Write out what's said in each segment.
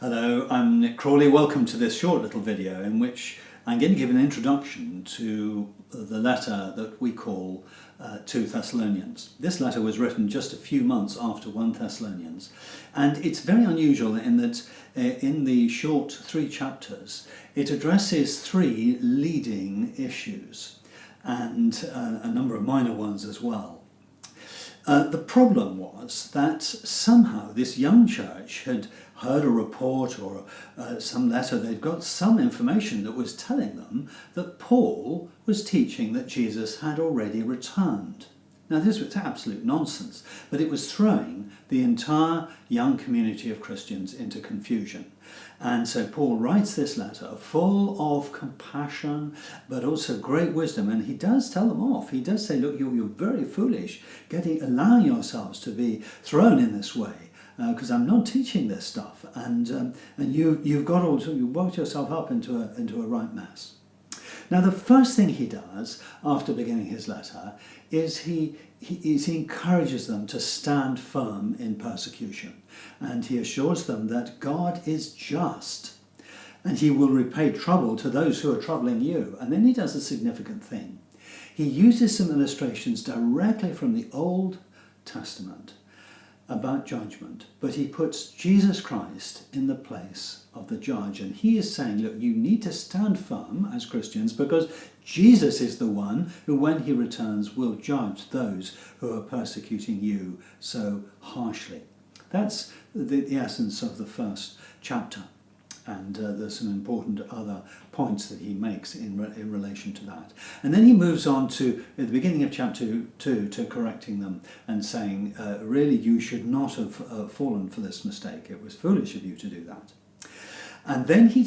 Hello, I'm Nick Crawley. Welcome to this short little video in which I'm going to give an introduction to the letter that we call 2 Thessalonians. This letter was written just a few months after 1 Thessalonians, and it's very unusual in that in the short 3 chapters it addresses 3 leading issues and a number of minor ones as well. The problem was that somehow this young church had heard a report or some letter. They'd got some information that was telling them that Paul was teaching that Jesus had already returned. Now this was absolute nonsense, but it was throwing the entire young community of Christians into confusion. And so Paul writes this letter full of compassion, but also great wisdom. And he does tell them off. He does say, look, you're very foolish, allowing yourselves to be thrown in this way, because I'm not teaching this stuff. And you've worked yourself up into a right mess. Now, the first thing he does after beginning his letter is he encourages them to stand firm in persecution. And he assures them that God is just and he will repay trouble to those who are troubling you. And then he does a significant thing. He uses some illustrations directly from the Old Testament about judgment, but he puts Jesus Christ in the place of the judge. And he is saying, look, you need to stand firm as Christians because Jesus is the one who, when he returns, will judge those who are persecuting you so harshly. That's the essence of the first chapter. And there's some important other points that he makes in relation to that. And then he moves on to, at the beginning of chapter 2, to correcting them and saying, really, you should not have fallen for this mistake. It was foolish of you to do that. And then he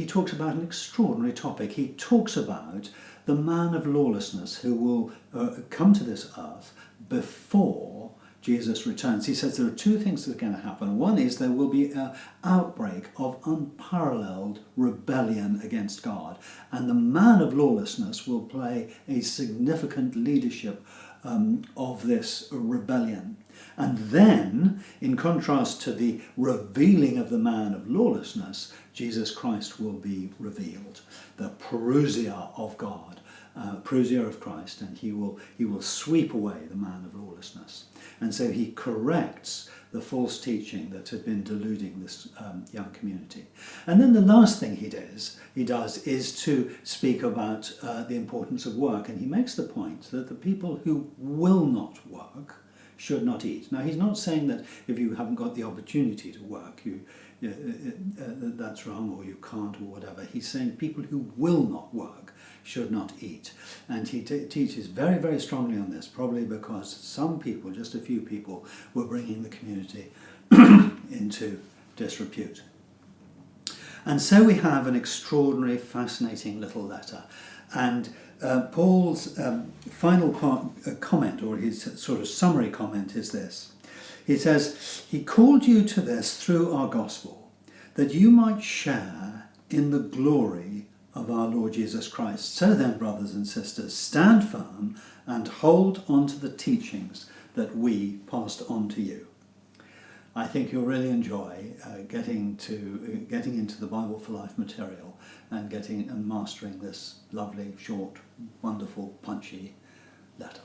talks about an extraordinary topic. He talks about the man of lawlessness who will come to this earth before Jesus returns. He says there are 2 things that are going to happen. One is there will be an outbreak of unparalleled rebellion against God, and the man of lawlessness will play a significant leadership of this rebellion. And then, in contrast to the revealing of the man of lawlessness, Jesus Christ will be revealed, the parousia of God, parousia of Christ, and he will sweep away the man of lawlessness. And so he corrects the false teaching that had been deluding this young community. And then the last thing he does is to speak about the importance of work. And he makes the point that the people who will not work should not eat. Now, he's not saying that if you haven't got the opportunity to work, that's wrong, or you can't, or whatever. He's saying people who will not work should not eat. And he teaches very, very strongly on this, probably because some people, just a few people, were bringing the community into disrepute. And so we have an extraordinary, fascinating little letter. And Paul's final comment, or his sort of summary comment, is this. He says, he called you to this through our gospel, that you might share in the glory of our Lord Jesus Christ. So then, brothers and sisters, stand firm and hold on to the teachings that we passed on to you. I think you'll really enjoy getting into the Bible for Life material and mastering this lovely, short, wonderful, punchy letter.